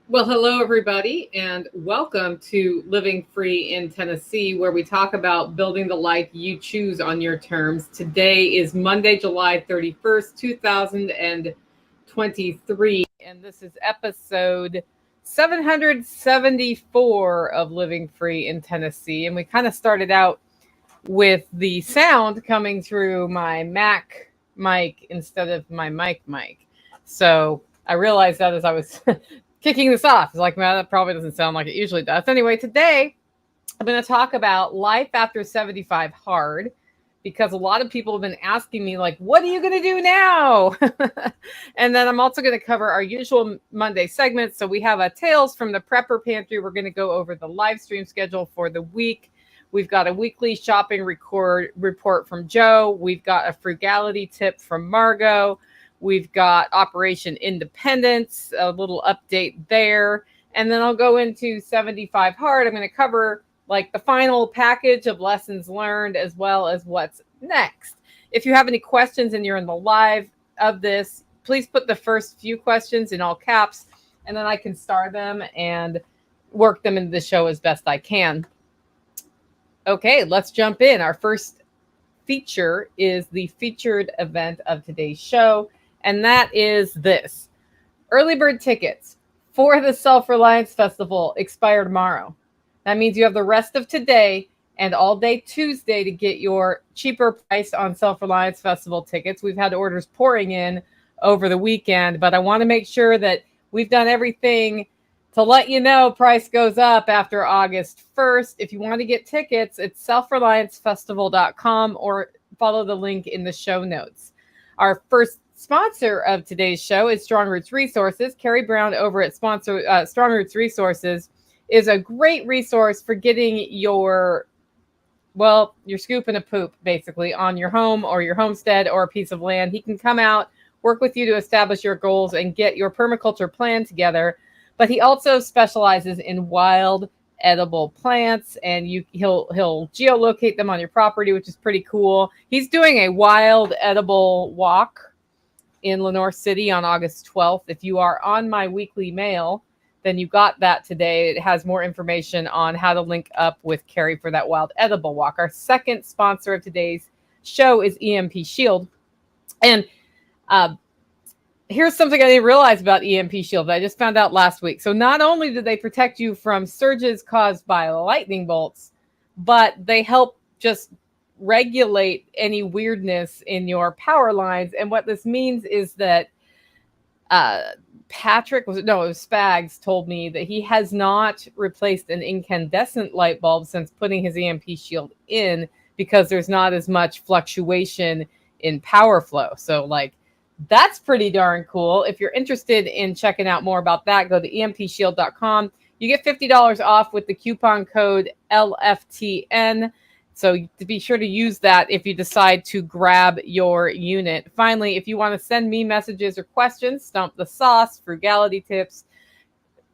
Well, hello, everybody, and welcome to Living Free in Tennessee, where we talk about building the life you choose on your terms. Today is Monday, July 31st, 2023, and this is episode 774 of Living Free in Tennessee. And we kind of started out with the sound coming through my Mac mic instead of my mic. So I realized that as I was kicking this off. It's like, man, that probably doesn't sound like it usually does. Anyway, today I'm going to talk about life after 75 hard because a lot of people have been asking me, like, what are you going to do now? And then I'm also going to cover our usual Monday segments. So we have a Tales from the Prepper Pantry. We're going to go over the live stream schedule for the week. We've got a weekly shopping report from Joe. We've got a frugality tip from Margot. We've got Operation Independence, a little update there. And then I'll go into 75 hard. I'm going to cover like the final package of lessons learned as well as what's next. If you have any questions and you're in the live of this, please put the first few questions in all caps, and then I can star them and work them into the show as best I can. Okay, let's jump in. Our first feature is the featured event of today's show, and that is this. Early bird tickets for the Self-Reliance Festival expire tomorrow. That means you have the rest of today and all day Tuesday to get your cheaper price on Self-Reliance Festival tickets. We've had orders pouring in over the weekend, but I want to make sure that we've done everything to let you know price goes up after August 1st. If you want to get tickets, it's selfreliancefestival.com or follow the link in the show notes. Our first sponsor of today's show is Strong Roots Resources. Carrie Brown over at Strong Roots Resources is a great resource for getting your scoop and a poop basically on your home or your homestead or a piece of land. He can come out, work with you to establish your goals and get your permaculture plan together. But he also specializes in wild edible plants, and he'll geolocate them on your property, which is pretty cool. He's doing a wild edible walk in Lenore City on August 12th. If you are on my weekly mail, then you got that today. It has more information on how to link up with Carrie for that wild edible walk. Our second sponsor of today's show is EMP Shield. And here's something I didn't realize about EMP Shield that I just found out last week. So not only do they protect you from surges caused by lightning bolts, but they help just regulate any weirdness in your power lines. And what this means is that Spags told me that he has not replaced an incandescent light bulb since putting his EMP Shield in because there's not as much fluctuation in power flow. So like, that's pretty darn cool. If you're interested in checking out more about that, go to empshield.com. You get $50 off with the coupon code LFTN. So to be sure to use that if you decide to grab your unit. Finally, if you want to send me messages or questions, Stump the Sauce, Frugality Tips,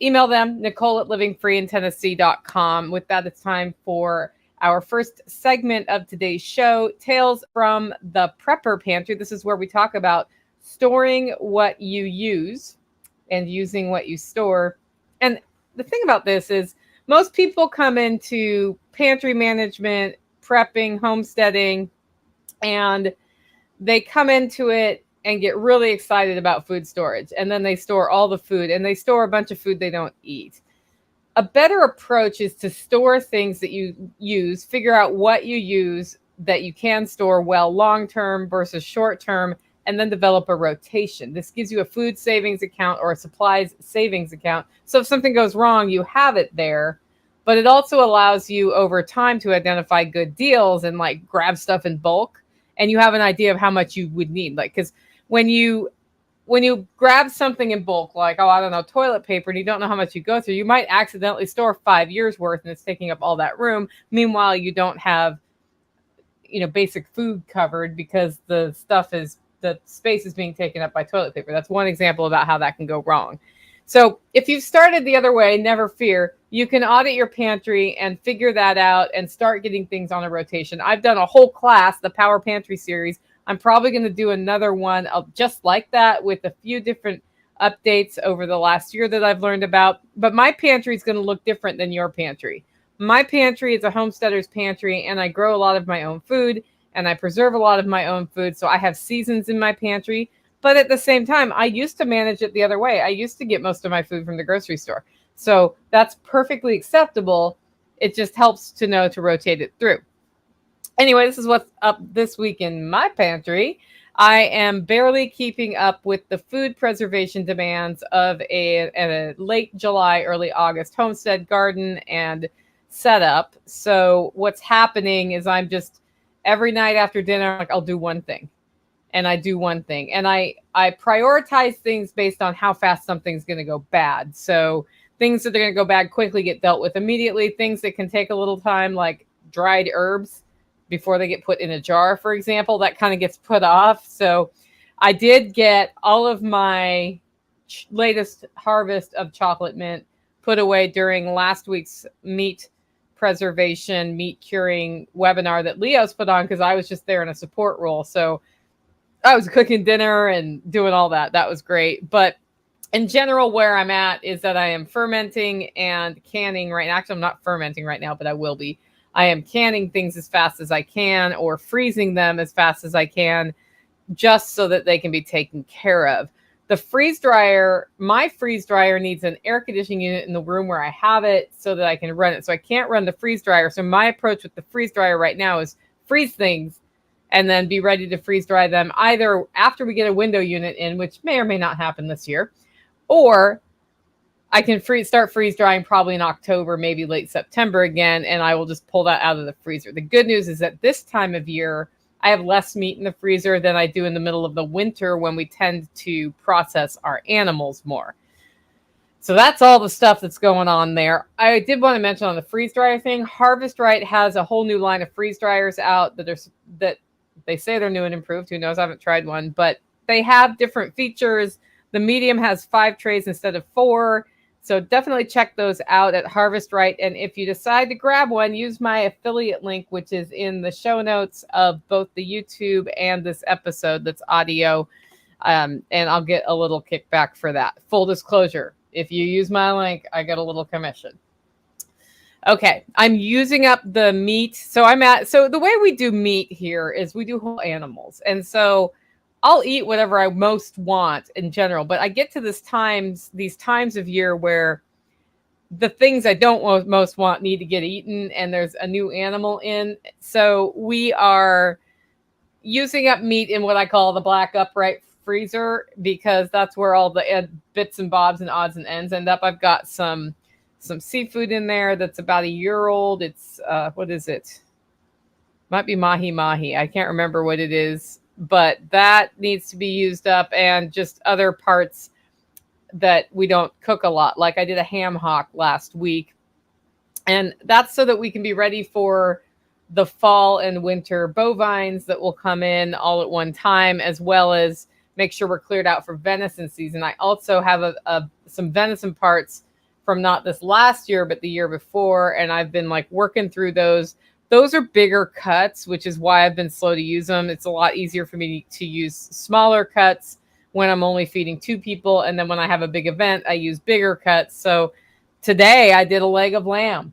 email them, Nicole@livingfreeintennessee.com. With that, it's time for our first segment of today's show, Tales from the Prepper Pantry. This is where we talk about storing what you use and using what you store. And the thing about this is most people come into pantry management, prepping, homesteading, and they come into it and get really excited about food storage. And then they store all the food and they store a bunch of food they don't eat. A better approach is to store things that you use, figure out what you use that you can store well long-term versus short-term, and then develop a rotation. This gives you a food savings account or a supplies savings account. So if something goes wrong, you have it there, but it also allows you over time to identify good deals and like grab stuff in bulk. And you have an idea of how much you would need. Like, because when you grab something in bulk, like, I don't know, toilet paper, and you don't know how much you go through, you might accidentally store 5 years worth and it's taking up all that room. Meanwhile, you don't have, basic food covered because the space is being taken up by toilet paper. That's one example about how that can go wrong. So if you've started the other way, never fear. You can audit your pantry and figure that out and start getting things on a rotation. I've done a whole class, the Power Pantry series. I'm probably going to do another one just like that with a few different updates over the last year that I've learned about. But my pantry is going to look different than your pantry. My pantry is a homesteader's pantry, and I grow a lot of my own food, and I preserve a lot of my own food. So I have seasons in my pantry. But at the same time, I used to manage it the other way. I used to get most of my food from the grocery store. So that's perfectly acceptable. It just helps to know to rotate it through. Anyway, this is what's up this week in my pantry. I am barely keeping up with the food preservation demands of a late July, early August homestead garden and setup. So what's happening is I'm just every night after dinner, like I'll do one thing. And I do one thing. And I prioritize things based on how fast something's going to go bad. So things that are going to go bad quickly get dealt with immediately. Things that can take a little time, like dried herbs, before they get put in a jar, for example, that kind of gets put off. So I did get all of my latest harvest of chocolate mint put away during last week's meat preservation, meat curing webinar that Leo's put on, because I was just there in a support role. So I was cooking dinner and doing all that. That was great. But in general, where I'm at is that I am fermenting and canning right now. Actually, I'm not fermenting right now, but I will be. I am canning things as fast as I can, or freezing them as fast as I can, just so that they can be taken care of. The freeze dryer, my freeze dryer needs an air conditioning unit in the room where I have it so that I can run it. So I can't run the freeze dryer. So my approach with the freeze dryer right now is freeze things and then be ready to freeze dry them either after we get a window unit in, which may or may not happen this year, or I can start freeze drying probably in October, maybe late September again, and I will just pull that out of the freezer. The good news is that this time of year, I have less meat in the freezer than I do in the middle of the winter, when we tend to process our animals more. So that's all the stuff that's going on there. I did want to mention on the freeze dryer thing, Harvest Right has a whole new line of freeze dryers out that they say they're new and improved. Who knows? I haven't tried one, but they have different features. The medium has 5 trays instead of 4. So definitely check those out at Harvest Right. And if you decide to grab one, use my affiliate link, which is in the show notes of both the YouTube and this episode that's audio. And I'll get a little kickback for that. Full disclosure, if you use my link, I get a little commission. Okay, I'm using up the meat. So the way we do meat here is we do whole animals. And so I'll eat whatever I most want in general, but I get to these times of year where the things I don't most want need to get eaten, and there's a new animal in. So we are using up meat in what I call the black upright freezer, because that's where all the bits and bobs and odds and ends end up. I've got some seafood in there that's about a year old. It's what is it? Might be mahi. I can't remember what it is. But that needs to be used up, and just other parts that we don't cook a lot. Like I did a ham hock last week, and that's so that we can be ready for the fall and winter bovines that will come in all at one time, as well as make sure we're cleared out for venison season. I also have some venison parts from not this last year, but the year before, and I've been like working through those. Those are bigger cuts, which is why I've been slow to use them. It's a lot easier for me to use smaller cuts when I'm only feeding 2 people. And then when I have a big event, I use bigger cuts. So today I did a leg of lamb,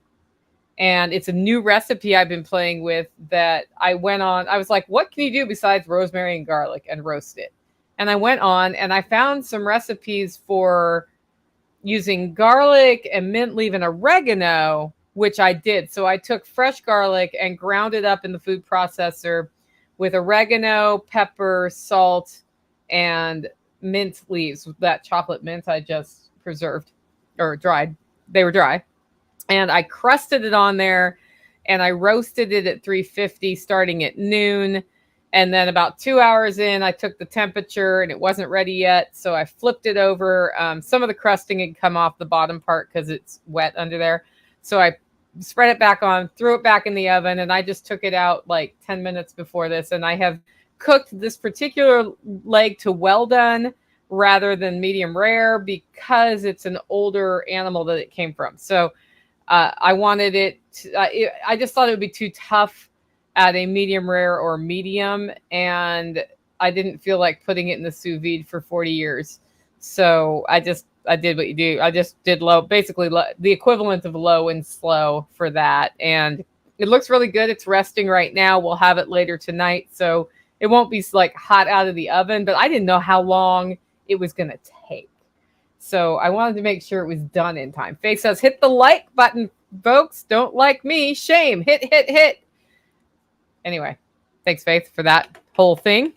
and it's a new recipe I've been playing with that I went on. I was like, what can you do besides rosemary and garlic and roast it? And I went on and I found some recipes for using garlic and mint leaf and oregano, which I did. So I took fresh garlic and ground it up in the food processor with oregano, pepper, salt, and mint leaves. That chocolate mint I just preserved or dried. They were dry. And I crusted it on there, and I roasted it at 350 starting at noon. And then about 2 hours in, I took the temperature, and it wasn't ready yet. So I flipped it over. Some of the crusting had come off the bottom part because it's wet under there. So I spread it back on, threw it back in the oven, and I just took it out like 10 minutes before this. And I have cooked this particular leg to well done rather than medium rare, because it's an older animal that it came from. So I wanted it to, I just thought it would be too tough at a medium rare or medium, and I didn't feel like putting it in the sous vide for 40 years. So I did what you do. I just did low, basically the equivalent of low and slow for that. And it looks really good. It's resting right now. We'll have it later tonight. So it won't be like hot out of the oven, but I didn't know how long it was going to take. So I wanted to make sure it was done in time. Faith says, hit the like button, folks. Don't like me. Shame. Hit, hit, hit. Anyway, thanks, Faith, for that whole thing.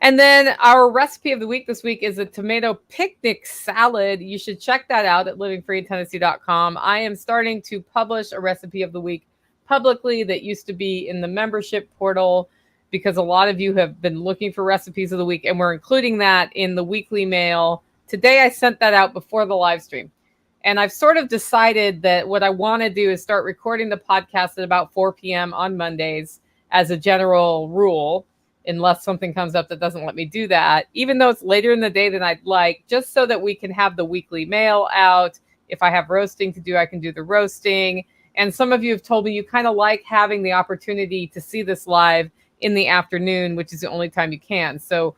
And then our recipe of the week this week is a tomato picnic salad. You should check that out at livingfreeintennessee.com. I am starting to publish a recipe of the week publicly that used to be in the membership portal because a lot of you have been looking for recipes of the week, and we're including that in the weekly mail. Today I sent that out before the live stream. And I've sort of decided that what I want to do is start recording the podcast at about 4 p.m. on Mondays as a general rule, unless something comes up that doesn't let me do that, even though it's later in the day than I'd like, just so that we can have the weekly mail out. If I have roasting to do, I can do the roasting. And some of you have told me you kind of like having the opportunity to see this live in the afternoon, which is the only time you can. So,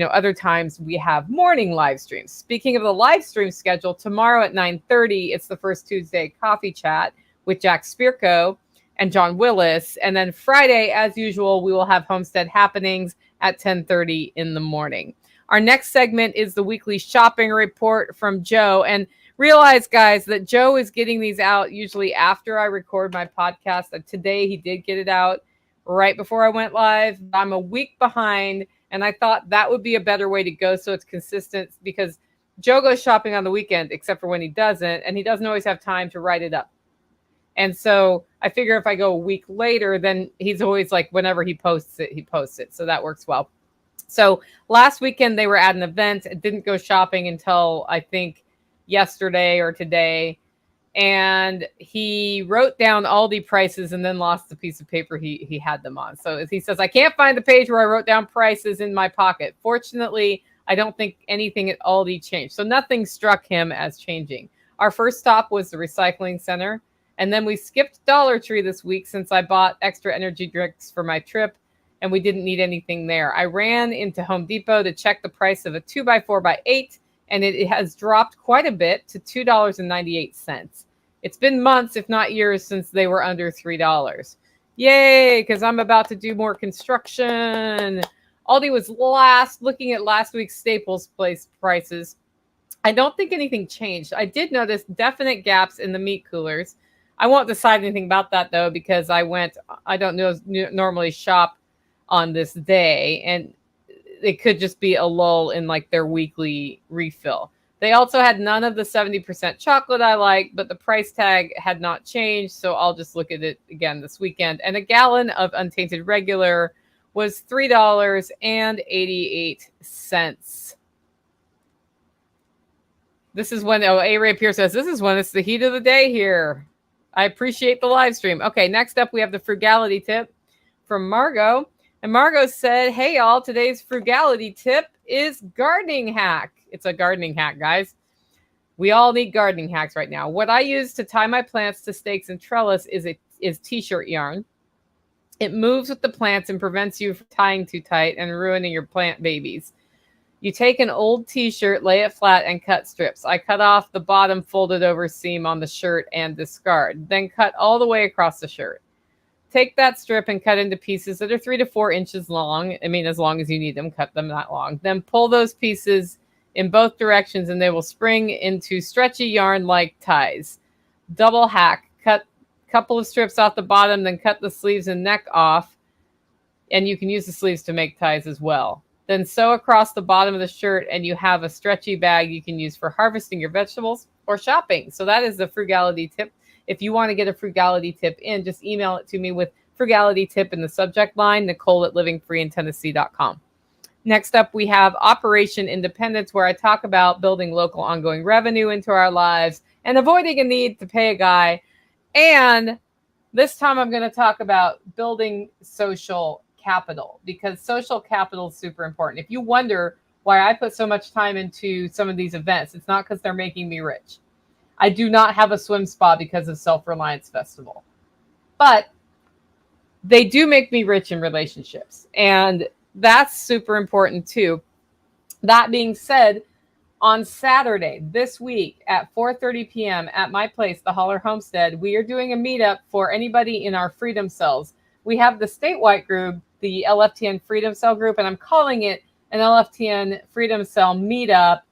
other times we have morning live streams. Speaking of the live stream schedule, tomorrow at 9:30, it's the First Tuesday Coffee Chat with Jack Spirko and John Willis. And then Friday, as usual, we will have Homestead Happenings at 10:30 in the morning. Our next segment is the weekly shopping report from Joe. And realize, guys, that Joe is getting these out usually after I record my podcast. Today, he did get it out right before I went live. I'm a week behind, and I thought that would be a better way to go so it's consistent, because Joe goes shopping on the weekend, except for when he doesn't, and he doesn't always have time to write it up. And so I figure if I go a week later, then he's always like, whenever he posts it, he posts it. So that works well. So last weekend they were at an event. It didn't go shopping until I think yesterday or today. And he wrote down Aldi prices and then lost the piece of paper he had them on. So he says, I can't find the page where I wrote down prices in my pocket. Fortunately, I don't think anything at Aldi changed. So nothing struck him as changing. Our first stop was the recycling center. And then we skipped Dollar Tree this week since I bought extra energy drinks for my trip and we didn't need anything there. I ran into Home Depot to check the price of a 2x4x8, and it has dropped quite a bit to $2.98. It's been months, if not years, since they were under $3. Yay, because I'm about to do more construction. Aldi was looking at last week's Staples place prices. I don't think anything changed. I did notice definite gaps in the meat coolers. I won't decide anything about that, though, because I don't normally shop on this day, and it could just be a lull in like their weekly refill. They also had none of the 70% chocolate I like, but the price tag had not changed, so I'll just look at it again this weekend. And a gallon of untainted regular was $3.88. This is when, A-Ray Pierce says, this is when it's the heat of the day here. I appreciate the live stream. Okay, next up we have the frugality tip from Margot. And Margot said, hey, y'all, today's frugality tip is gardening hack. It's a gardening hack, guys. We all need gardening hacks right now. What I use to tie my plants to stakes and trellis is t-shirt yarn. It moves with the plants and prevents you from tying too tight and ruining your plant babies. You take an old t-shirt, lay it flat, and cut strips. I cut off the bottom folded over seam on the shirt and discard. Then cut all the way across the shirt. Take that strip and cut into pieces that are 3 to 4 inches long. I mean, as long as you need them, cut them that long. Then pull those pieces in both directions and they will spring into stretchy yarn like ties. Double hack. Cut a couple of strips off the bottom, then cut the sleeves and neck off. And you can use the sleeves to make ties as well. Then sew across the bottom of the shirt and you have a stretchy bag you can use for harvesting your vegetables or shopping. So that is the frugality tip. If you want to get a frugality tip in, just email it to me with frugality tip in the subject line, Nicole@livingfreeintennessee.com. Next up, we have Operation Independence, where I talk about building local ongoing revenue into our lives and avoiding a need to pay a guy. And this time I'm going to talk about building social capital, because social capital is super important. If you wonder why I put so much time into some of these events, it's not because they're making me rich. I do not have a swim spa because of Self-Reliance Festival, but they do make me rich in relationships, and that's super important too. That being said, On Saturday this week at 4:30 p.m. at my place, the Holler Homestead, we are doing a meetup for anybody in our Freedom Cells. We have the statewide group, the LFTN Freedom Cell group, and I'm calling it an LFTN Freedom Cell meetup.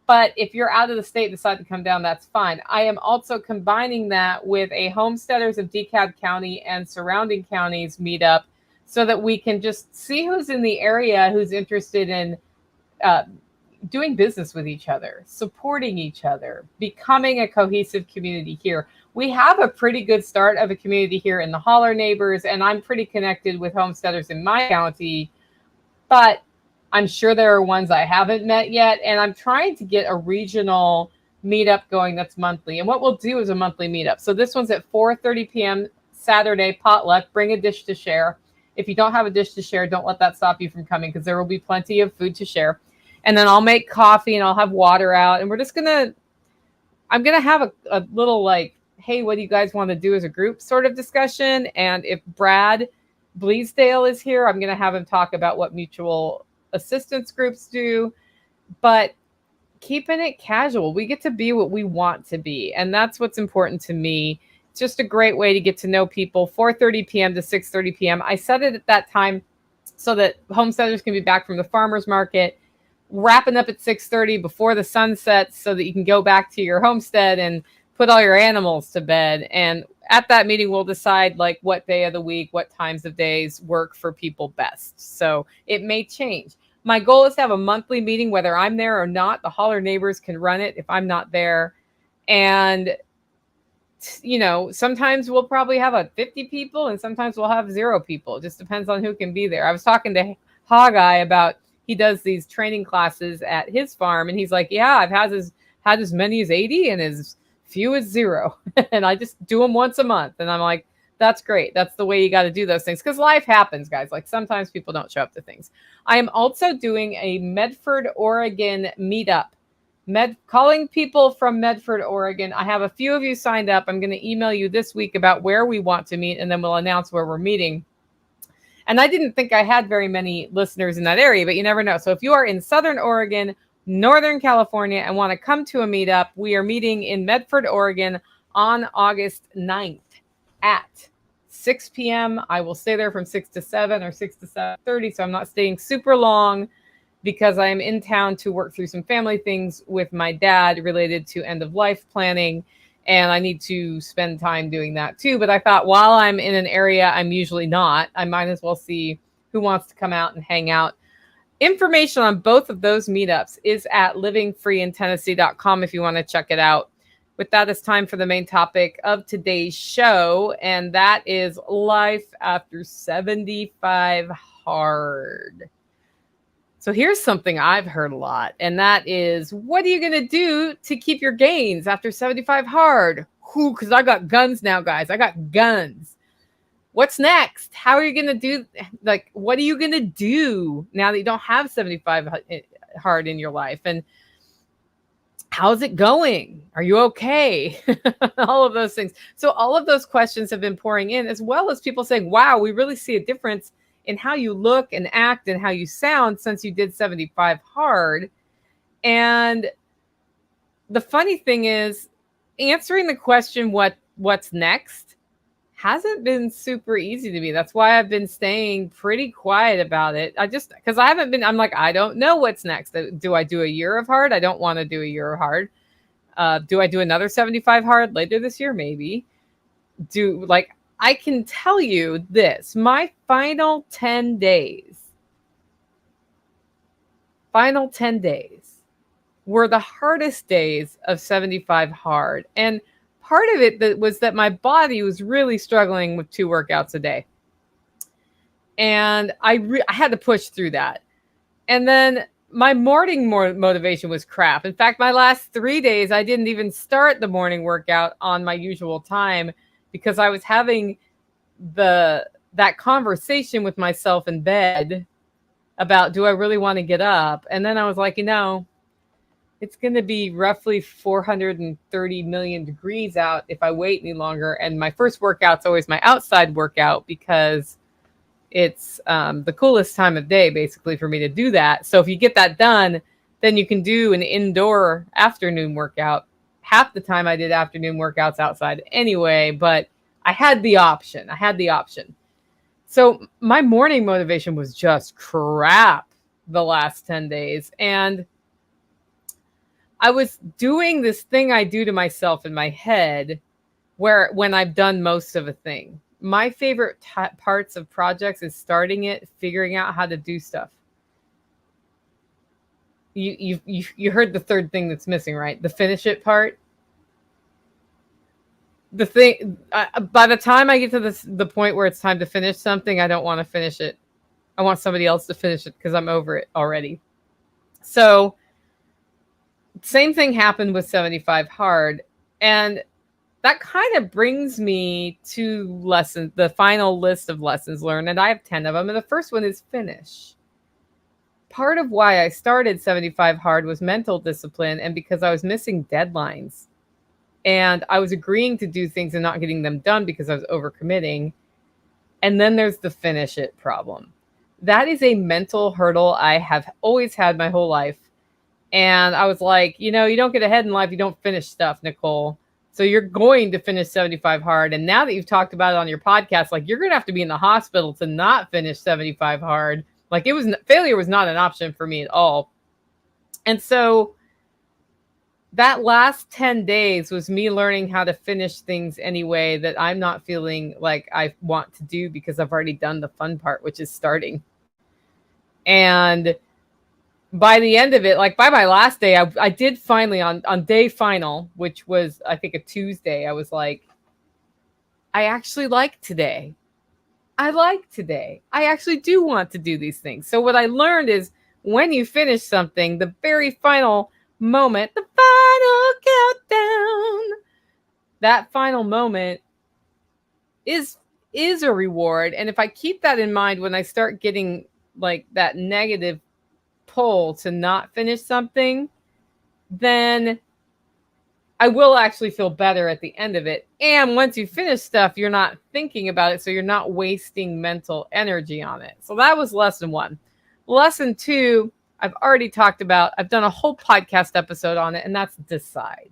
But if you're out of the state and decide to come down, that's fine. I am also combining that with a Homesteaders of DeKalb County and surrounding counties meetup so that we can just see who's in the area who's interested in doing business with each other, supporting each other, becoming a cohesive community here. We have a pretty good start of a community here in the Holler neighbors, and I'm pretty connected with homesteaders in my county, but I'm sure there are ones I haven't met yet, and I'm trying to get a regional meetup going that's monthly. And what we'll do is a monthly meetup. So this one's at 4:30 p.m. Saturday, potluck, bring a dish to share. If you don't have a dish to share, don't let that stop you from coming because there will be plenty of food to share. And then I'll make coffee and I'll have water out. And we're just I'm going to have a little like, hey, what do you guys want to do as a group sort of discussion? And if Brad Bleasdale is here, I'm going to have him talk about what mutual assistance groups do. But keeping it casual, we get to be what we want to be. And that's what's important to me. It's just a great way to get to know people. 4:30 p.m. to 6:30 p.m. I set it at that time so that homesteaders can be back from the farmer's market, wrapping up at 6:30 before the sun sets so that you can go back to your homestead and put all your animals to bed. And at that meeting, we'll decide like what day of the week, what times of days work for people best. So it may change. My goal is to have a monthly meeting, whether I'm there or not. The Holler neighbors can run it if I'm not there. And, you know, sometimes we'll probably have 50 people and sometimes we'll have 0 people. It just depends on who can be there. I was talking to Hawkeye about, he does these training classes at his farm. And he's like, yeah, I've had as many as 80 and as few as 0. And I just do them once a month. And I'm like, that's great. That's the way you got to do those things. Because life happens, guys. Like sometimes people don't show up to things. I am also doing a Medford, Oregon meetup. Calling people from Medford, Oregon. I have a few of you signed up. I'm going to email you this week about where we want to meet. And then we'll announce where we're meeting. And I didn't think I had very many listeners in that area, but you never know. So if you are in Southern Oregon, Northern California, and want to come to a meetup, we are meeting in Medford, Oregon on August 9th at 6 p.m. I will stay there from 6 to 7 or 6 to 7:30. So I'm not staying super long because I am in town to work through some family things with my dad related to end of life planning. And I need to spend time doing that too. But I thought while I'm in an area I'm usually not, I might as well see who wants to come out and hang out. Information on both of those meetups is at livingfreeintennessee.com if you want to check it out. With that, it's time for the main topic of today's show, and that is life after 75 hard. So here's something I've heard a lot, and that is, what are you going to do to keep your gains after 75 hard? Because I got guns now, guys. I got guns. What's next? How are you going to do? Like, what are you going to do now that you don't have 75 hard in your life? And how's it going? Are you okay? All of those things. So all of those questions have been pouring in, as well as people saying, wow, we really see a difference in how you look and act and how you sound since you did 75 hard. And the funny thing is, answering the question, what's next, hasn't been super easy to me. That's why I've been staying pretty quiet about it. Because I'm like, I don't know what's next. Do I do a year of hard? I don't want to do a year of hard. Do I do another 75 hard later this year? Maybe. I can tell you this, my final 10 days were the hardest days of 75 hard. And part of it was that my body was really struggling with 2 workouts a day. And I had to push through that. And then my morning motivation was crap. In fact, my last 3 days, I didn't even start the morning workout on my usual time because I was having that conversation with myself in bed about, do I really want to get up? And then I was like, it's going to be roughly 430 million degrees out if I wait any longer. And my first workout's always my outside workout because it's the coolest time of day, basically, for me to do that. So if you get that done, then you can do an indoor afternoon workout. Half the time I did afternoon workouts outside anyway, but I had the option. So my morning motivation was just crap the last 10 days. And I was doing this thing I do to myself in my head where when I've done most of a thing. My favorite parts of projects is starting it, figuring out how to do stuff. You heard the third thing that's missing, right? The finish it part. The thing, by the time I get to the point where it's time to finish something, I don't want to finish it. I want somebody else to finish it because I'm over it already. So same thing happened with 75 hard. And that kind of brings me to the final list of lessons learned. And I have 10 of them. And the first one is finish. Part of why I started 75 hard was mental discipline, and because I was missing deadlines. And I was agreeing to do things and not getting them done because I was overcommitting. And then there's the finish it problem. That is a mental hurdle I have always had my whole life. And I was like, you don't get ahead in life, you don't finish stuff, Nicole. So you're going to finish 75 hard. And now that you've talked about it on your podcast, like, you're going to have to be in the hospital to not finish 75 hard. Like, failure was not an option for me at all. And so that last 10 days was me learning how to finish things anyway that I'm not feeling like I want to do because I've already done the fun part, which is starting. And by the end of it, like by my last day, I did finally on day final, which was, I think, a Tuesday, I was like, I actually like today. I actually do want to do these things. So what I learned is when you finish something, the very final moment, the final countdown, that final moment is a reward. And if I keep that in mind when I start getting like that negative pull to not finish something, then I will actually feel better at the end of it. And once you finish stuff, you're not thinking about it, so you're not wasting mental energy on it. So that was lesson 1. Lesson 2, I've already talked about. I've done a whole podcast episode on it, and that's decide.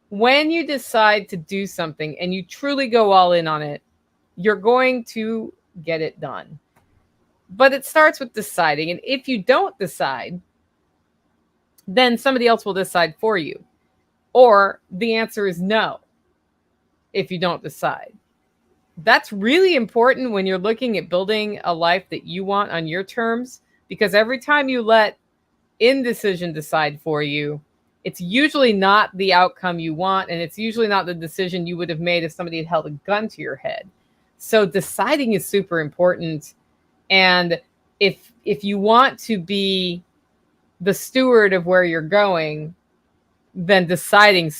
When you decide to do something and you truly go all in on it, you're going to get it done. But it starts with deciding. And if you don't decide, then somebody else will decide for you. Or the answer is no if you don't decide. That's really important when you're looking at building a life that you want on your terms, because every time you let indecision decide for you, it's usually not the outcome you want, and it's usually not the decision you would have made if somebody had held a gun to your head. So deciding is super important. And if you want to be the steward of where you're going, then deciding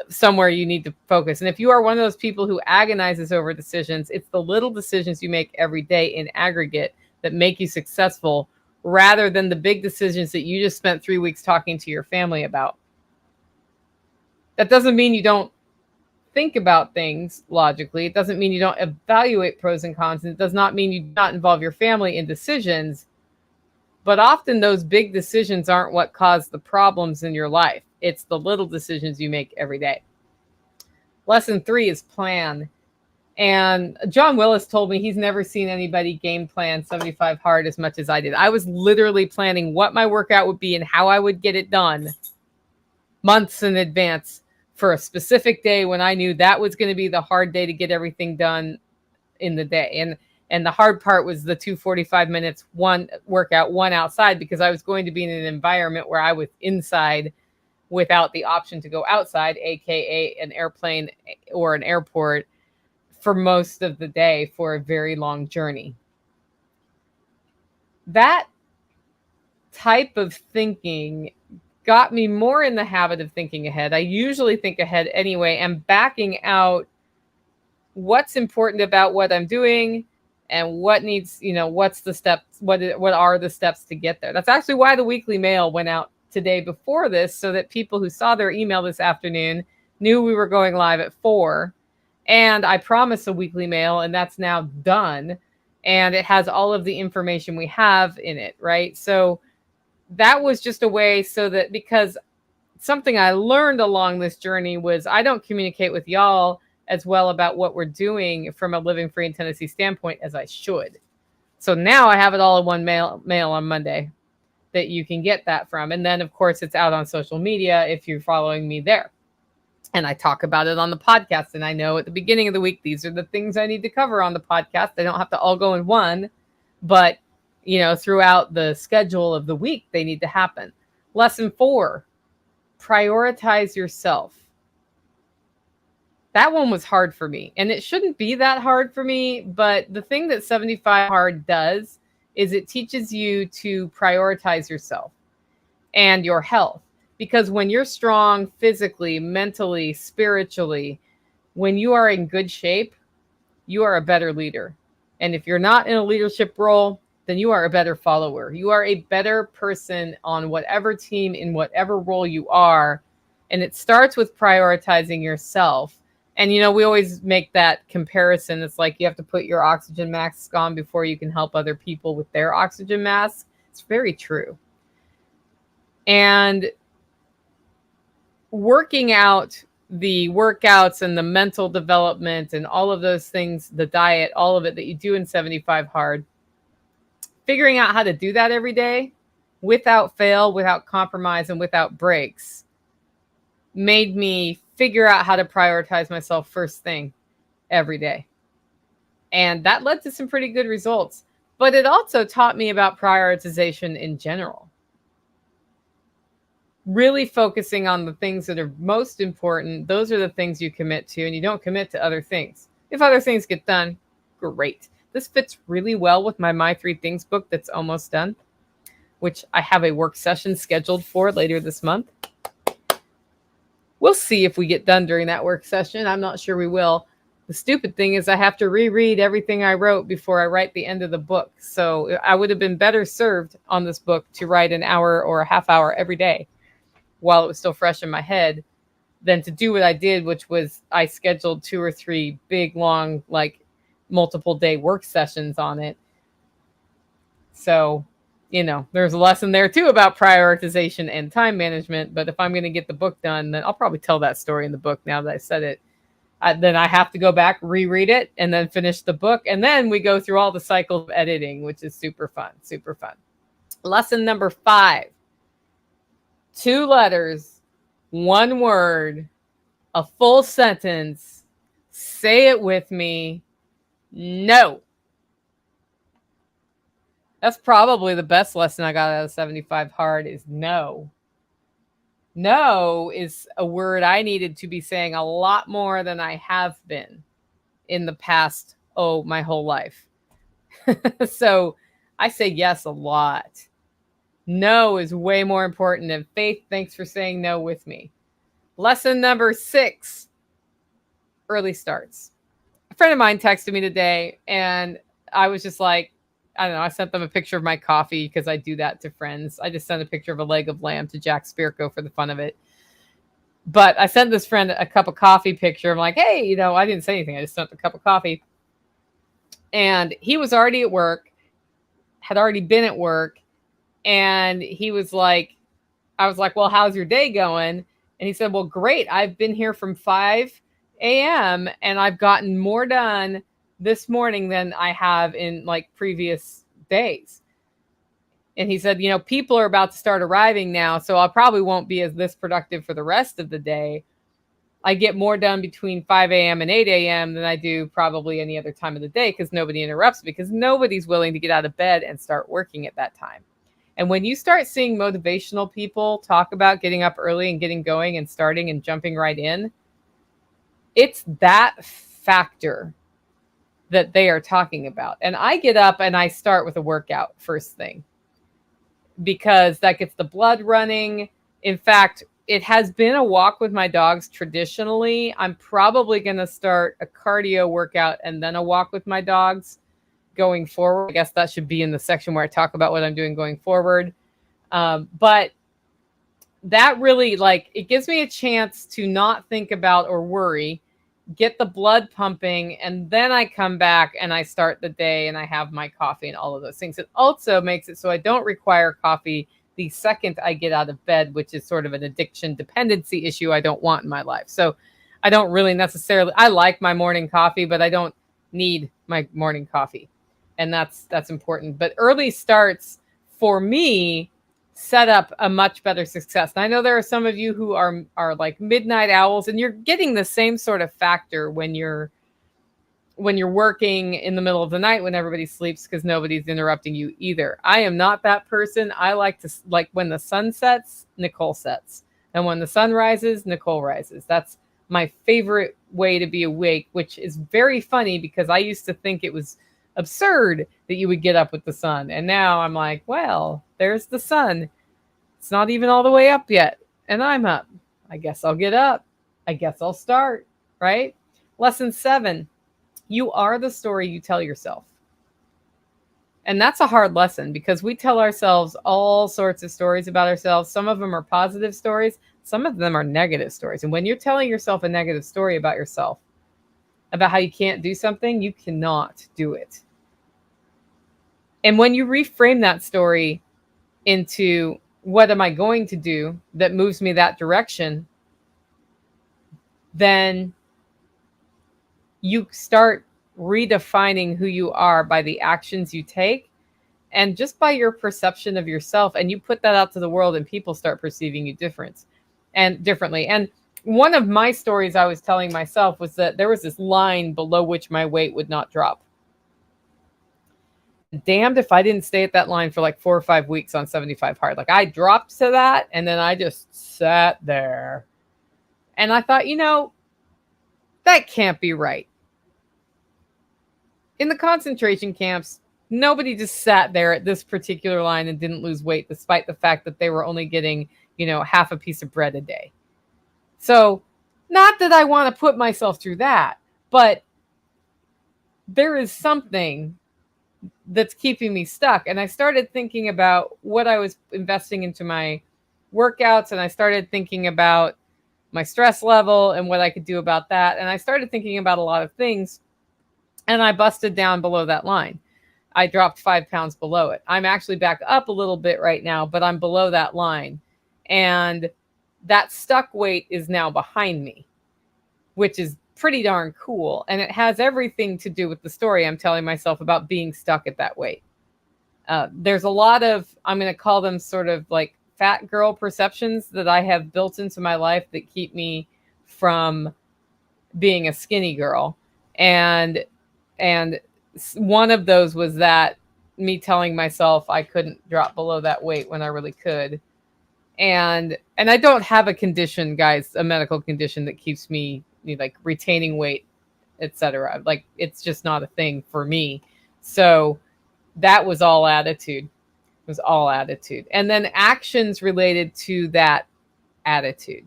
somewhere you need to focus. And if you are one of those people who agonizes over decisions, it's the little decisions you make every day in aggregate that make you successful, rather than the big decisions that you just spent 3 weeks talking to your family about. That doesn't mean you don't think about things logically. It doesn't mean you don't evaluate pros and cons. And it does not mean you do not involve your family in decisions. But often those big decisions aren't what cause the problems in your life. It's the little decisions you make every day. Lesson 3 is plan. And John Willis told me he's never seen anybody game plan 75 hard as much as I did. I was literally planning what my workout would be and how I would get it done months in advance for a specific day when I knew that was going to be the hard day to get everything done in the day. And the hard part was the 2 45 minutes, one workout, one outside, because I was going to be in an environment where I was inside without the option to go outside, aka an airplane or an airport, for most of the day for a very long journey. That type of thinking got me more in the habit of thinking ahead. I usually think ahead anyway, and backing out what's important about what I'm doing and what needs, what's the steps, what are the steps to get there. That's actually why the weekly mail went out today before this, so that people who saw their email this afternoon knew we were going live at 4. And I promised a weekly mail, and that's now done. And it has all of the information we have in it, right? So that was just a way so that, because something I learned along this journey was I don't communicate with y'all as well about what we're doing from a Living Free in Tennessee standpoint as I should. So now I have it all in one mail on Monday that you can get that from. And then, of course, it's out on social media if you're following me there. And I talk about it on the podcast. And I know at the beginning of the week, these are the things I need to cover on the podcast. They don't have to all go in one, but, you know, throughout the schedule of the week, they need to happen. Lesson 4, prioritize yourself. That one was hard for me, and it shouldn't be that hard for me. But the thing that 75 Hard does is it teaches you to prioritize yourself and your health. Because when you're strong physically, mentally, spiritually, when you are in good shape, you are a better leader. And if you're not in a leadership role, then you are a better follower. You are a better person on whatever team, in whatever role you are. And it starts with prioritizing yourself. And, you know, we always make that comparison. It's like you have to put your oxygen mask on before you can help other people with their oxygen masks. It's very true. And working out the workouts and the mental development and all of those things, the diet, all of it that you do in 75 Hard, figuring out how to do that every day without fail, without compromise, and without breaks made me figure out how to prioritize myself first thing every day. And that led to some pretty good results. But it also taught me about prioritization in general. Really focusing on the things that are most important. Those are the things you commit to, and you don't commit to other things. If other things get done, great. This fits really well with my 3 Things book that's almost done, which I have a work session scheduled for later this month. We'll see if we get done during that work session. I'm not sure we will. The stupid thing is I have to reread everything I wrote before I write the end of the book. So I would have been better served on this book to write an hour or a half hour every day while it was still fresh in my head than to do what I did, which was I scheduled 2 or 3 big, long, like multiple day work sessions on it. So, you know, there's a lesson there too about prioritization and time management. But if I'm going to get the book done, then I'll probably tell that story in the book now that I said it. Then I have to go back, reread it, and then finish the book. And then we go through all the cycles of editing, which is super fun, super fun. Lesson number 5, 2 letters, 1 word, a full sentence. Say it with me. No. That's probably the best lesson I got out of 75 Hard is no. No is a word I needed to be saying a lot more than I have been in the past, my whole life. So I say yes a lot. No is way more important. And Faith, thanks for saying no with me. Lesson number 6, early starts. A friend of mine texted me today, and I was just like, I don't know, I sent them a picture of my coffee because I do that to friends. I just sent a picture of a leg of lamb to Jack Spirko for the fun of it. But I sent this friend a cup of coffee picture. I'm like, hey, you know, I didn't say anything. I just sent a cup of coffee. And he was already at work, had already been at work. And he was like, I was like, well, how's your day going? And he said, well, great. I've been here from 5 a.m. and I've gotten more done this morning than I have in like previous days. And he said, you know, people are about to start arriving now, so I probably won't be as this productive for the rest of the day. I get more done between 5 a.m. and 8 a.m. than I do probably any other time of the day because nobody interrupts me, because nobody's willing to get out of bed and start working at that time. And when you start seeing motivational people talk about getting up early and getting going and starting and jumping right in, it's that factor that they are talking about. And I get up and I start with a workout first thing because that gets the blood running. In fact, it has been a walk with my dogs traditionally. I'm probably going to start a cardio workout and then a walk with my dogs going forward. I guess that should be in the section where I talk about what I'm doing going forward. But that really, like, it gives me a chance to not think about or worry, get the blood pumping, and then I come back and I start the day and I have my coffee and all of those things. It also makes it so I don't require coffee the second I get out of bed, which is sort of an addiction dependency issue I don't want in my life. So I don't really necessarily, I like my morning coffee, but I don't need my morning coffee. And that's important. But early starts for me set up a much better success. And I know there are some of you who are like midnight owls, and you're getting the same sort of factor when you're working in the middle of the night when everybody sleeps, because nobody's interrupting you either. I am not that person. I like when the sun sets, Nicole sets. And when the sun rises, Nicole rises. That's my favorite way to be awake, which is very funny because I used to think it was absurd that you would get up with the sun. And now I'm like, well, there's the sun. It's not even all the way up yet. And I'm up. I guess I'll get up. I guess I'll start, right? Lesson 7. You are the story you tell yourself. And that's a hard lesson because we tell ourselves all sorts of stories about ourselves. Some of them are positive stories. Some of them are negative stories. And when you're telling yourself a negative story about yourself, about how you can't do something, you cannot do it. And when you reframe that story into what am I going to do that moves me that direction, then you start redefining who you are by the actions you take and just by your perception of yourself. And you put that out to the world and people start perceiving you differently. And one of my stories I was telling myself was that there was this line below which my weight would not drop. Damned if I didn't stay at that line for like 4 or 5 weeks on 75 hard. Like I dropped to that and then I just sat there. And I thought, that can't be right. In the concentration camps, nobody just sat there at this particular line and didn't lose weight, despite the fact that they were only getting, half a piece of bread a day. So not that I want to put myself through that, but there is something that's keeping me stuck. And I started thinking about what I was investing into my workouts, and I started thinking about my stress level and what I could do about that. And I started thinking about a lot of things, and I busted down below that line. I dropped 5 pounds below it. I'm actually back up a little bit right now, but I'm below that line. And that stuck weight is now behind me, which is pretty darn cool. And it has everything to do with the story I'm telling myself about being stuck at that weight. There's a lot of, I'm going to call them sort of like fat girl perceptions that I have built into my life that keep me from being a skinny girl. And one of those was that me telling myself I couldn't drop below that weight when I really could. And I don't have a condition, guys, a medical condition that keeps me like retaining weight, etc. Like it's just not a thing for me. So that was all attitude. It was all attitude. And then actions related to that attitude.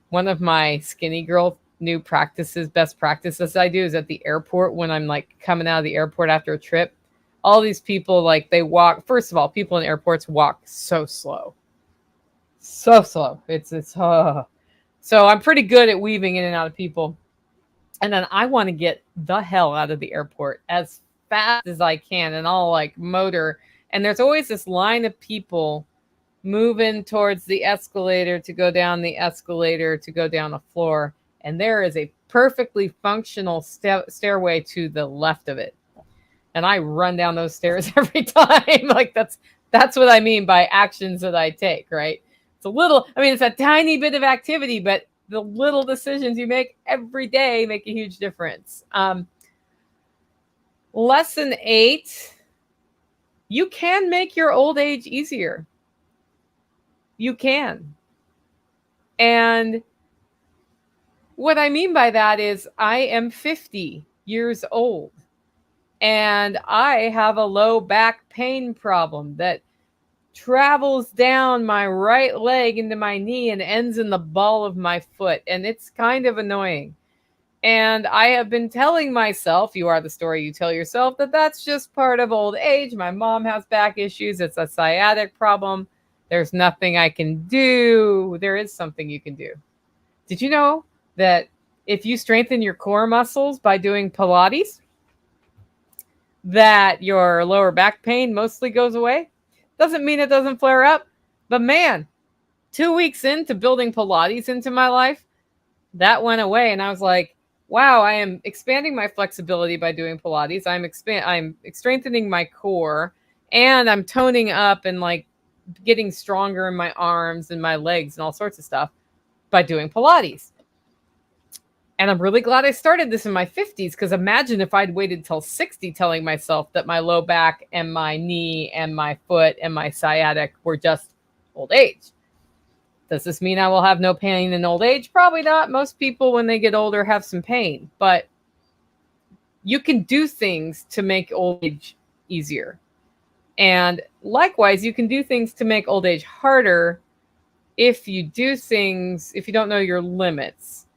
One of my skinny girl new practices, best practices I do is at the airport when I'm like coming out of the airport after a trip. All these people, like they walk. First of all, people in airports walk so slow. So slow. So I'm pretty good at weaving in and out of people. And then I want to get the hell out of the airport as fast as I can. And I'll like motor. And there's always this line of people moving towards the escalator to go down the escalator to go down the floor. And there is a perfectly functional stairway to the left of it. And I run down those stairs every time. Like that's what I mean by actions that I take, right? It's a tiny bit of activity, but the little decisions you make every day make a huge difference. Lesson 8, you can make your old age easier. You can. And what I mean by that is I am 50 years old and I have a low back pain problem that travels down my right leg into my knee and ends in the ball of my foot. And it's kind of annoying. And I have been telling myself, you are the story you tell yourself, that that's just part of old age. My mom has back issues. It's a sciatic problem. There's nothing I can do. There is something you can do. Did you know that if you strengthen your core muscles by doing Pilates, that your lower back pain mostly goes away? Doesn't mean it doesn't flare up. But man, 2 weeks into building Pilates into my life, that went away. And I was like, wow, I am expanding my flexibility by doing Pilates. I'm strengthening my core, and I'm toning up and like getting stronger in my arms and my legs and all sorts of stuff by doing Pilates. And I'm really glad I started this in my 50s, because imagine if I'd waited till 60 telling myself that my low back and my knee and my foot and my sciatic were just old age. Does this mean I will have no pain in old age? Probably not. Most people, when they get older, have some pain. But you can do things to make old age easier. And likewise, you can do things to make old age harder if you do things, if you don't know your limits.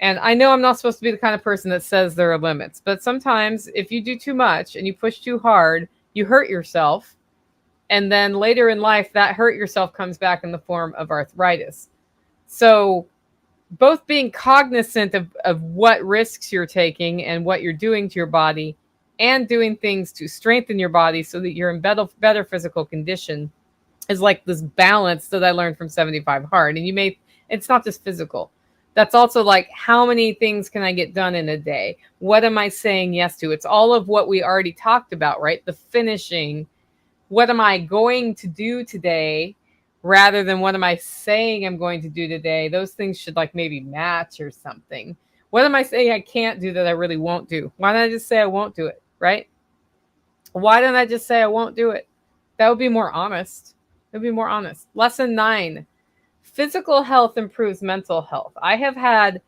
And I know I'm not supposed to be the kind of person that says there are limits, but sometimes if you do too much and you push too hard, you hurt yourself. And then later in life, that hurt yourself comes back in the form of arthritis. So both being cognizant of what risks you're taking and what you're doing to your body, and doing things to strengthen your body so that you're in better physical condition, is like this balance that I learned from 75 Hard. And it's not just physical. That's also like, how many things can I get done in a day? What am I saying yes to? It's all of what we already talked about, right? The finishing. What am I going to do today rather than what am I saying I'm going to do today? Those things should like maybe match or something. What am I saying I can't do that I really won't do? Why don't I just say I won't do it, right? Why don't I just say I won't do it? That would be more honest. It would be more honest. Lesson 9. Physical health improves mental health. I have had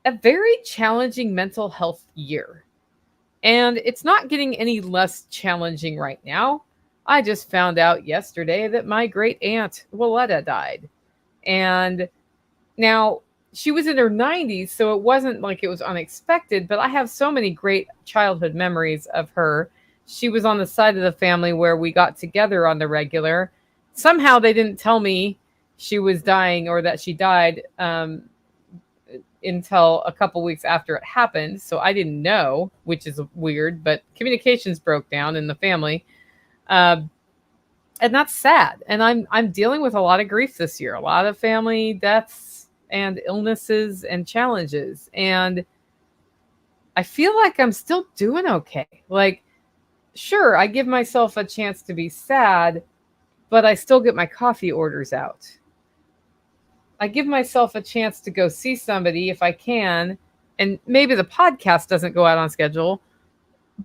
a very challenging mental health year, and it's not getting any less challenging right now. I just found out yesterday that my great aunt Willetta died. And now she was in her 90s, so it wasn't like it was unexpected, but I have so many great childhood memories of her. She was on the side of the family where we got together on the regular. Somehow they didn't tell me she was dying or that she died until a couple weeks after it happened. So I didn't know, which is weird, but communications broke down in the family. And that's sad. And I'm dealing with a lot of grief this year, a lot of family deaths and illnesses and challenges. And I feel like I'm still doing okay. Like, sure, I give myself a chance to be sad, but I still get my coffee orders out. I give myself a chance to go see somebody if I can, and maybe the podcast doesn't go out on schedule,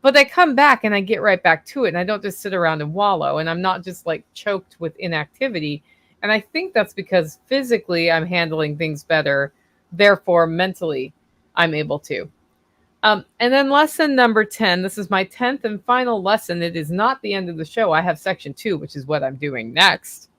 but I come back and I get right back to it, and I don't just sit around and wallow, and I'm not just like choked with inactivity. And I think that's because physically I'm handling things better, therefore mentally I'm able to. And then lesson number 10, this is my 10th and final lesson. It is not the end of the show. I have section 2, which is what I'm doing next.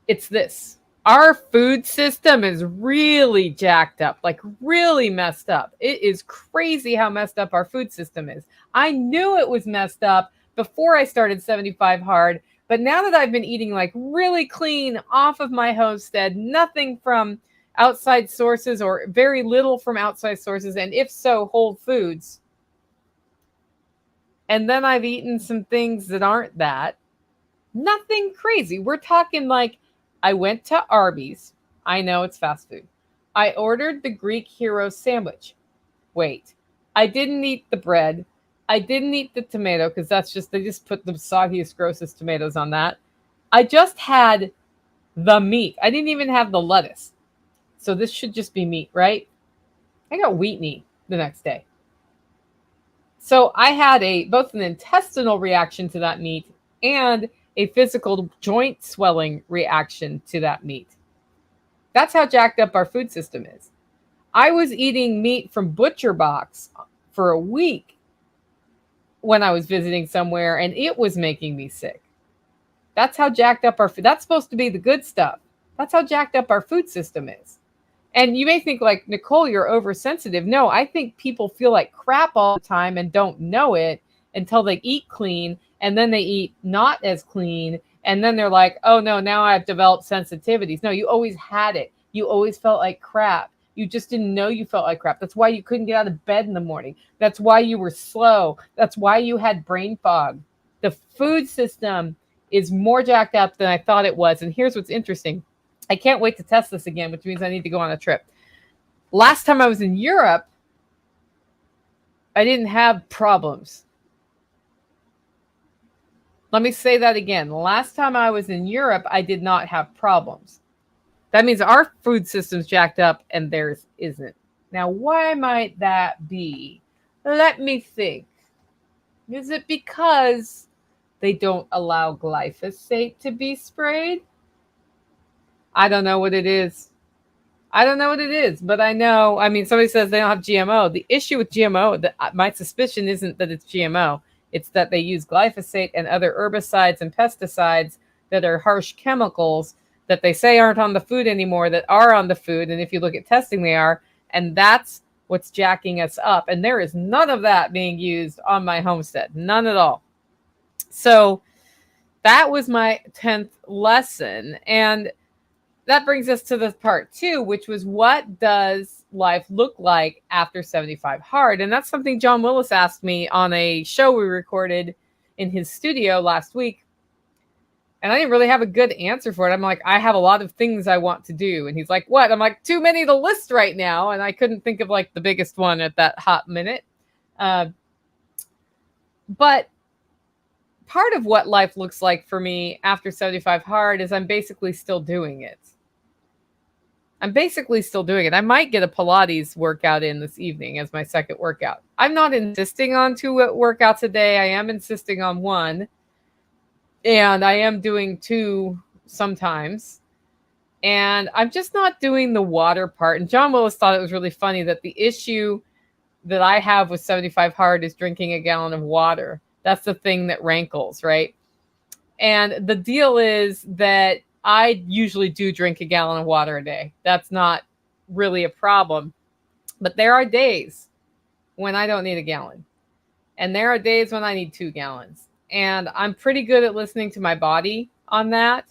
It's this. Our food system is really jacked up, like really messed up. It is crazy how messed up our food system is. I knew it was messed up before I started 75 Hard, but now that I've been eating like really clean off of my homestead, nothing from outside sources or very little from outside sources, and if so, whole foods. And then I've eaten some things that aren't that. Nothing crazy. We're talking like, I went to Arby's. I know it's fast food. I ordered the Greek hero sandwich. Wait, I didn't eat the bread. I didn't eat the tomato because they just put the soggiest, grossest tomatoes on that. I just had the meat. I didn't even have the lettuce. So this should just be meat, right? I got wheat meat the next day. So I had both an intestinal reaction to that meat and a physical joint swelling reaction to that meat. That's how jacked up our food system is. I was eating meat from Butcher Box for a week when I was visiting somewhere, and it was making me sick. That's how jacked up our food. That's supposed to be the good stuff. That's how jacked up our food system is. And you may think like, Nicole, you're oversensitive. No, I think people feel like crap all the time and don't know it until they eat clean, and then they eat not as clean, and then they're like, oh no, now I've developed sensitivities. No, you always had it. You always felt like crap. You just didn't know you felt like crap. That's why you couldn't get out of bed in the morning. That's why you were slow. That's why you had brain fog. the food system is more jacked up than I thought it was. And here's what's interesting. I can't wait to test this again, which means I need to go on a trip. Last time I was in Europe, I didn't have problems. Let me say that again. The last time I was in Europe, I did not have problems. That means our food system's jacked up and theirs isn't. Now, why might that be? Let me think. Is it because they don't allow glyphosate to be sprayed? I don't know what it is. But I know, somebody says they don't have GMO. The issue with GMO, my suspicion isn't that it's GMO. It's that they use glyphosate and other herbicides and pesticides that are harsh chemicals that they say aren't on the food anymore, that are on the food. And if you look at testing, they are. And that's what's jacking us up. And there is none of that being used on my homestead. None at all. So that was my 10th lesson. And that brings us to the part 2, which was, what does life look like after 75 hard? And that's something John Willis asked me on a show we recorded in his studio last week. And I didn't really have a good answer for it. I'm like, I have a lot of things I want to do. And he's like, what? I'm like, too many to list right now. And I couldn't think of like the biggest one at that hot minute. But part of what life looks like for me after 75 hard is I'm basically still doing it. I might get a Pilates workout in this evening as my second workout. I'm not insisting on 2 workouts a day. I am insisting on 1. And I am doing 2 sometimes. And I'm just not doing the water part. And John Willis thought it was really funny that the issue that I have with 75 hard is drinking a gallon of water. That's the thing that rankles, right? And the deal is that I usually do drink a gallon of water a day. That's not really a problem. But there are days when I don't need a gallon. And there are days when I need 2 gallons. And I'm pretty good at listening to my body on that.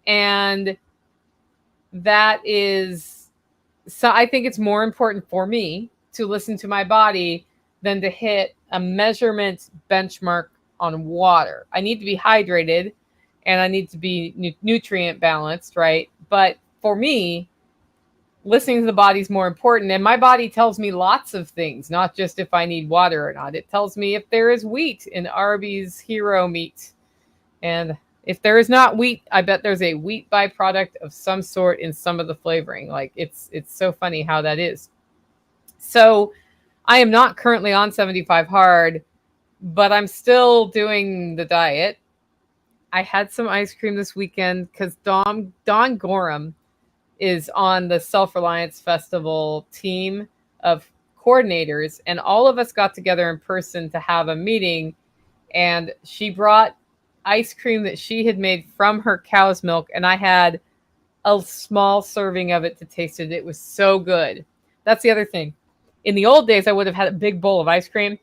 And that is, so I think it's more important for me to listen to my body than to hit a measurement benchmark on water. I need to be hydrated and I need to be nutrient balanced, right? But for me, listening to the body is more important. And my body tells me lots of things, not just if I need water or not. It tells me if there is wheat in Arby's hero meat. And if there is not wheat, I bet there's a wheat byproduct of some sort in some of the flavoring. Like it's so funny how that is. So I am not currently on 75 hard, but I'm still doing the diet. I had some ice cream this weekend because Don Gorham is on the Self-Reliance Festival team of coordinators. And all of us got together in person to have a meeting. And she brought ice cream that she had made from her cow's milk. And I had a small serving of it to taste it. It was so good. That's the other thing. In the old days, I would have had a big bowl of ice cream.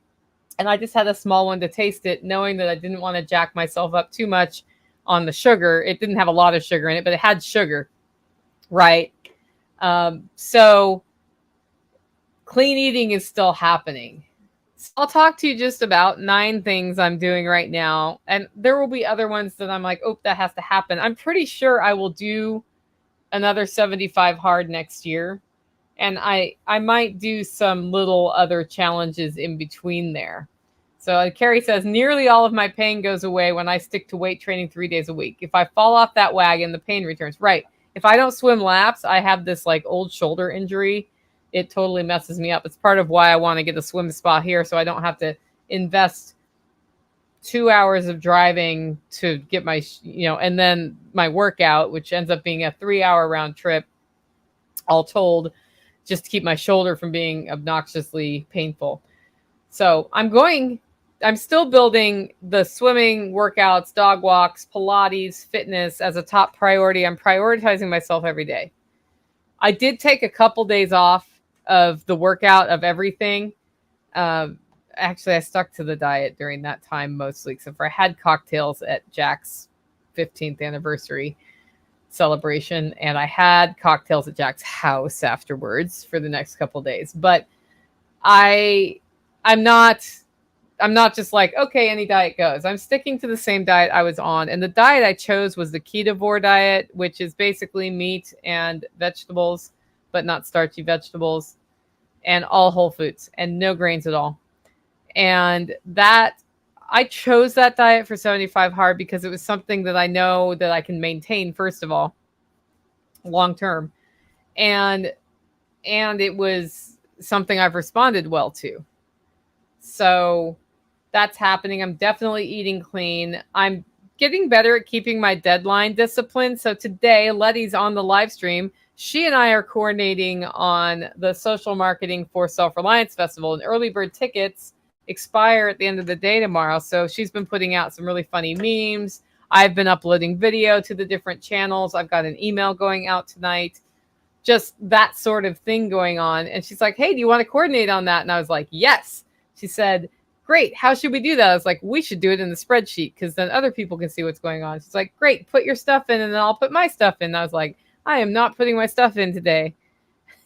And I just had a small one to taste it, knowing that I didn't want to jack myself up too much on the sugar. It didn't have a lot of sugar in it, but it had sugar, right? So clean eating is still happening. So I'll talk to you just about 9 things I'm doing right now. And there will be other ones that I'm like, oh, that has to happen. I'm pretty sure I will do another 75 hard next year. And I might do some little other challenges in between there. So Carrie says, nearly all of my pain goes away when I stick to weight training 3 days a week. If I fall off that wagon, the pain returns. Right. If I don't swim laps, I have this like old shoulder injury. It totally messes me up. It's part of why I want to get a swim spa here so I don't have to invest 2 hours of driving to get my, and then my workout, which ends up being a 3-hour round trip, all told, just to keep my shoulder from being obnoxiously painful. So I'm still building the swimming, workouts, dog walks, Pilates, fitness as a top priority. I'm prioritizing myself every day. I did take a couple days off of the workout of everything. Actually, I stuck to the diet during that time mostly, except for I had cocktails at Jack's 15th anniversary celebration, and I had cocktails at Jack's house afterwards for the next couple days. But I'm not I'm not just like, okay, any diet goes. I'm sticking to the same diet I was on. And the diet I chose was the ketovore diet, which is basically meat and vegetables, but not starchy vegetables, and all whole foods and no grains at all. And that I chose that diet for 75 hard because it was something that I know that I can maintain, first of all, long term. And it was something I've responded well to. So that's happening. I'm definitely eating clean. I'm getting better at keeping my deadline discipline. So today, Letty's on the live stream. She and I are coordinating on the social marketing for Self-Reliance Festival, and early bird tickets expire at the end of the day tomorrow. So she's been putting out some really funny memes. I've been uploading video to the different channels. I've got an email going out tonight. Just that sort of thing going on. And she's like, hey, do you want to coordinate on that? And I was like, yes. She said, great. How should we do that? I was like, we should do it in the spreadsheet because then other people can see what's going on. She's like, great. Put your stuff in and then I'll put my stuff in. And I was like, I am not putting my stuff in today.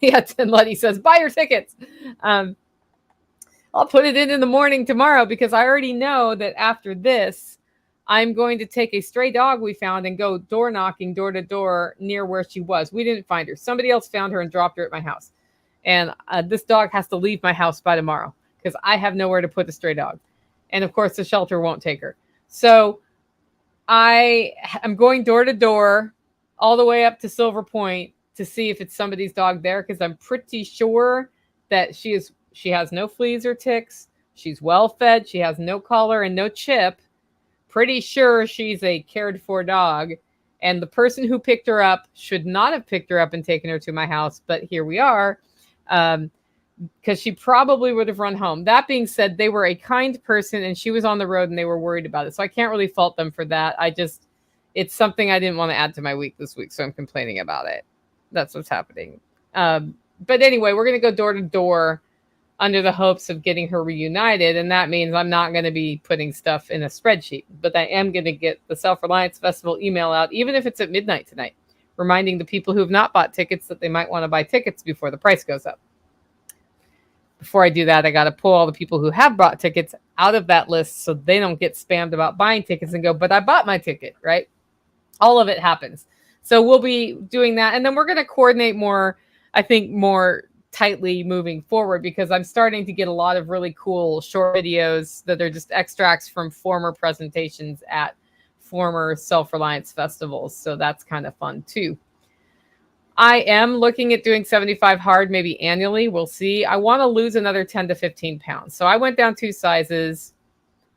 Yes. And Letty says, buy your tickets. I'll put it in the morning tomorrow because I already know that after this, I'm going to take a stray dog we found and go door knocking door to door near where she was. We didn't find her. Somebody else found her and dropped her at my house. And this dog has to leave my house by tomorrow because I have nowhere to put the stray dog. And of course, the shelter won't take her. So I am going door to door all the way up to Silver Point to see if it's somebody's dog there because I'm pretty sure that she has no fleas or ticks. She's well fed. She has no collar and no chip. Pretty sure she's a cared for dog. And the person who picked her up should not have picked her up and taken her to my house. But here we are. Because she probably would have run home. That being said, they were a kind person and she was on the road and they were worried about it. So I can't really fault them for that. It's something I didn't want to add to my week this week. So I'm complaining about it. That's what's happening. But anyway, we're going to go door to door under the hopes of getting her reunited. And that means I'm not going to be putting stuff in a spreadsheet, but I am going to get the Self-Reliance Festival email out, even if it's at midnight tonight, reminding the people who have not bought tickets that they might want to buy tickets before the price goes up. Before I do that, I got to pull all the people who have bought tickets out of that list so they don't get spammed about buying tickets and go, but I bought my ticket, right? All of it happens. So we'll be doing that. And then we're going to coordinate more, I think, more tightly moving forward because I'm starting to get a lot of really cool short videos that are just extracts from former presentations at former Self-Reliance festivals. So that's kind of fun too. I am looking at doing 75 hard, maybe annually. We'll see. I want to lose another 10 to 15 pounds. So I went down 2 sizes.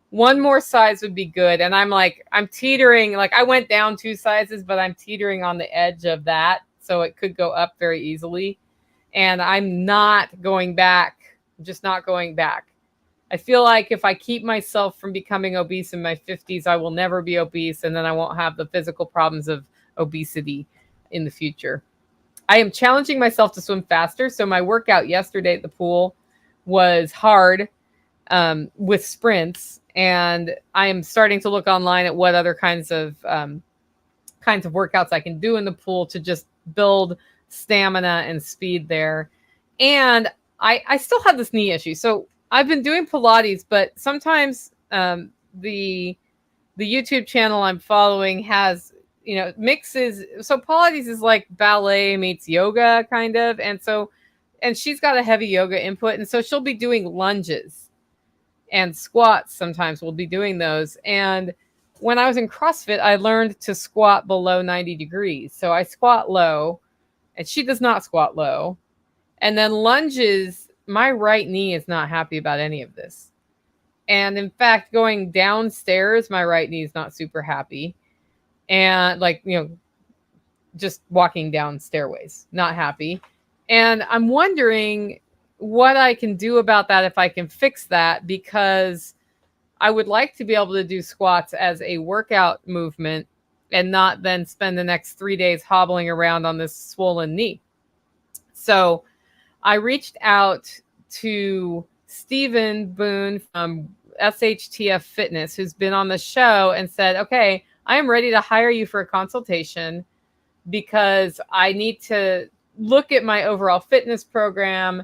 One more size would be good. And I'm teetering, like I went down 2 sizes, but I'm teetering on the edge of that. So it could go up very easily. And I'm not going back. I'm just not going back. I feel like if I keep myself from becoming obese in my 50s, I will never be obese. And then I won't have the physical problems of obesity in the future. I am challenging myself to swim faster. So my workout yesterday at the pool was hard with sprints. And I am starting to look online at what other kinds of workouts I can do in the pool to just build stamina and speed there. And I still have this knee issue. So I've been doing Pilates, but sometimes the YouTube channel I'm following has, mixes. So Pilates is like ballet meets yoga kind of. And she's got a heavy yoga input. And so she'll be doing lunges and squats. Sometimes we'll be doing those. And when I was in CrossFit, I learned to squat below 90 degrees. So I squat low. And she does not squat low. And then lunges, my right knee is not happy about any of this. And in fact, going downstairs, my right knee is not super happy. And just walking down stairways, not happy. And I'm wondering what I can do about that if I can fix that, because I would like to be able to do squats as a workout movement and not then spend the next 3 days hobbling around on this swollen knee. So I reached out to Stephen Boone from SHTF Fitness, who's been on the show, and said, okay, I am ready to hire you for a consultation because I need to look at my overall fitness program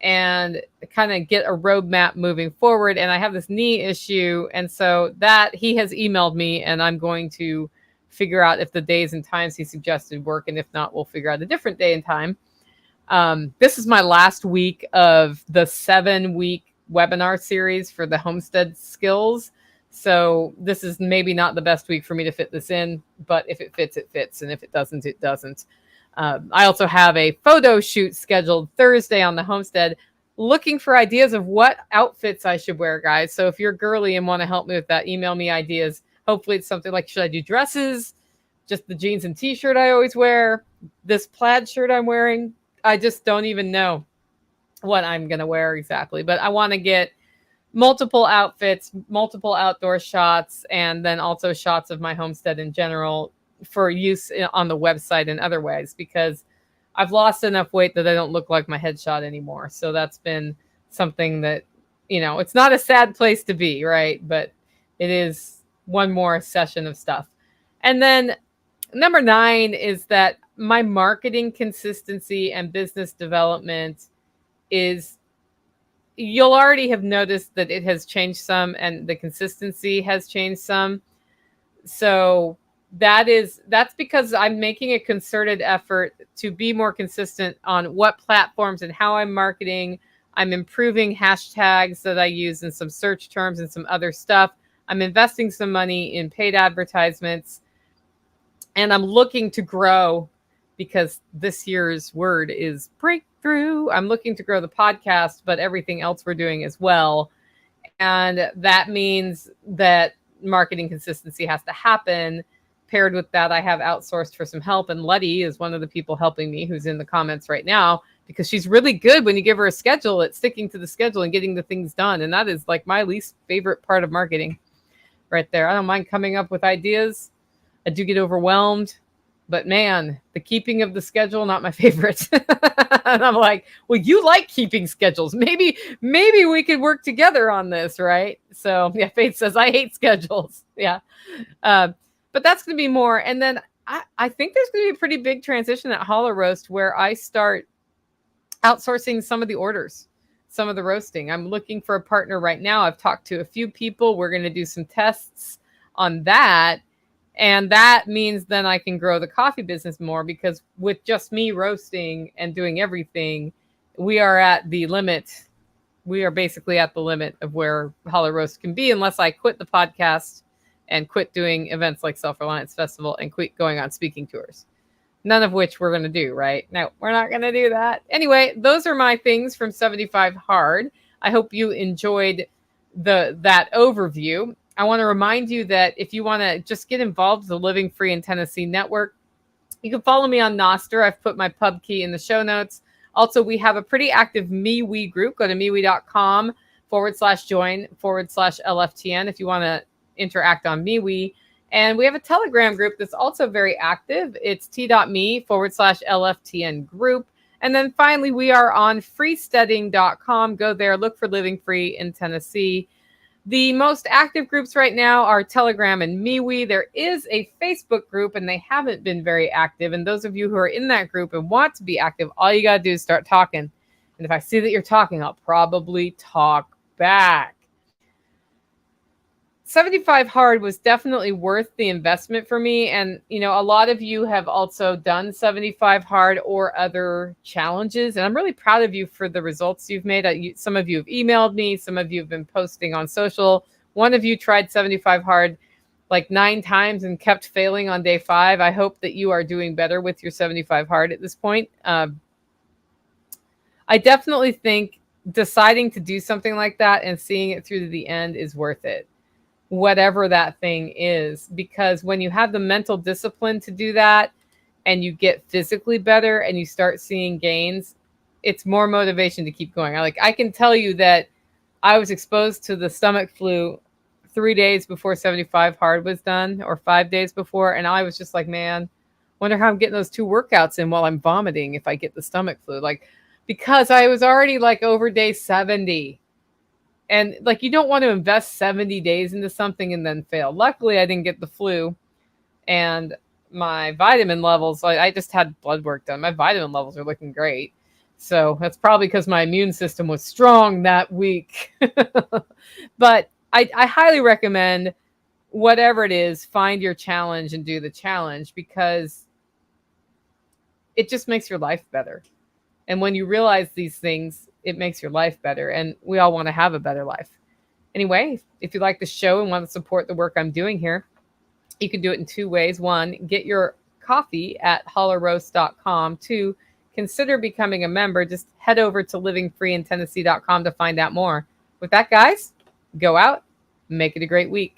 and kind of get a roadmap moving forward. And I have this knee issue. And so that he has emailed me, and I'm going to figure out if the days and times he suggested work. And if not, we'll figure out a different day and time. This is my last week of the 7-week webinar series for the homestead skills. So this is maybe not the best week for me to fit this in, but if it fits, it fits. And if it doesn't, it doesn't. I also have a photo shoot scheduled Thursday on the homestead, looking for ideas of what outfits I should wear, guys. So if you're girly and want to help me with that, email me ideas. Hopefully it's something like, should I do dresses? Just the jeans and t-shirt I always wear? This plaid shirt I'm wearing? I just don't even know what I'm going to wear exactly, but I want to get multiple outfits, multiple outdoor shots, and then also shots of my homestead in general for use on the website and other ways, because I've lost enough weight that I don't look like my headshot anymore. So that's been something that, it's not a sad place to be, right? But it is one more session of stuff. And then number 9 is that my marketing consistency and business development is, you'll already have noticed that it has changed some, and the consistency has changed some. So that's because I'm making a concerted effort to be more consistent on what platforms and how I'm marketing. I'm improving hashtags that I use and some search terms and some other stuff. I'm investing some money in paid advertisements, and I'm looking to grow, because this year's word is breakthrough. I'm looking to grow the podcast, but everything else we're doing as well. And that means that marketing consistency has to happen. Paired with that, I have outsourced for some help. And Letty is one of the people helping me, who's in the comments right now, because she's really good when you give her a schedule at sticking to the schedule and getting the things done. And that is like my least favorite part of marketing right there. I don't mind coming up with ideas. I do get overwhelmed. But man, the keeping of the schedule, not my favorite. And I'm like, well, you like keeping schedules. Maybe we could work together on this, right? So yeah, Faith says, I hate schedules. Yeah. But that's going to be more. And then I think there's going to be a pretty big transition at Hollow Roast, where I start outsourcing some of the orders, some of the roasting. I'm looking for a partner right now. I've talked to a few people. We're going to do some tests on that. And that means then I can grow the coffee business more, because with just me roasting and doing everything, we are at the limit. We are basically at the limit of where Hollow Roast can be, unless I quit the podcast and quit doing events like Self-Reliance Festival and quit going on speaking tours. None of which we're going to do, right? No, we're not going to do that. Anyway, those are my things from 75 Hard. I hope you enjoyed that overview. I want to remind you that if you want to just get involved with the Living Free in Tennessee network, you can follow me on Nostr. I've put my pub key in the show notes. Also, we have a pretty active MeWe group. Go to MeWe.com/join/LFTN if you want to interact on MeWe. And we have a Telegram group that's also very active. It's t.me/LFTN group. And then finally, we are on freesteading.com. Go there, look for Living Free in Tennessee. The most active groups right now are Telegram and MeWe. There is a Facebook group, and they haven't been very active. And those of you who are in that group and want to be active, all you got to do is start talking. And if I see that you're talking, I'll probably talk back. 75 Hard was definitely worth the investment for me. And, a lot of you have also done 75 Hard or other challenges. And I'm really proud of you for the results you've made. Some of you have emailed me. Some of you have been posting on social. One of you tried 75 Hard like 9 times and kept failing on day 5. I hope that you are doing better with your 75 Hard at this point. I definitely think deciding to do something like that and seeing it through to the end is worth it, whatever that thing is, because when you have the mental discipline to do that and you get physically better and you start seeing gains, it's more motivation to keep going. I can tell you that I was exposed to the stomach flu 3 days before 75 Hard was done, or 5 days before. And I was just like, man, wonder how I'm getting those 2 workouts in while I'm vomiting if I get the stomach flu. Because I was already over day 70. And you don't want to invest 70 days into something and then fail. Luckily, I didn't get the flu, and my vitamin levels, I just had blood work done. My vitamin levels are looking great. So that's probably because my immune system was strong that week. But I highly recommend, whatever it is, find your challenge and do the challenge, because it just makes your life better. And when you realize these things, it makes your life better. And we all want to have a better life. Anyway, if you like the show and want to support the work I'm doing here, you can do it in two ways. One, get your coffee at hollowroast.com. Two, consider becoming a member. Just head over to livingfreeintennessee.com to find out more. With that, guys, go out, make it a great week.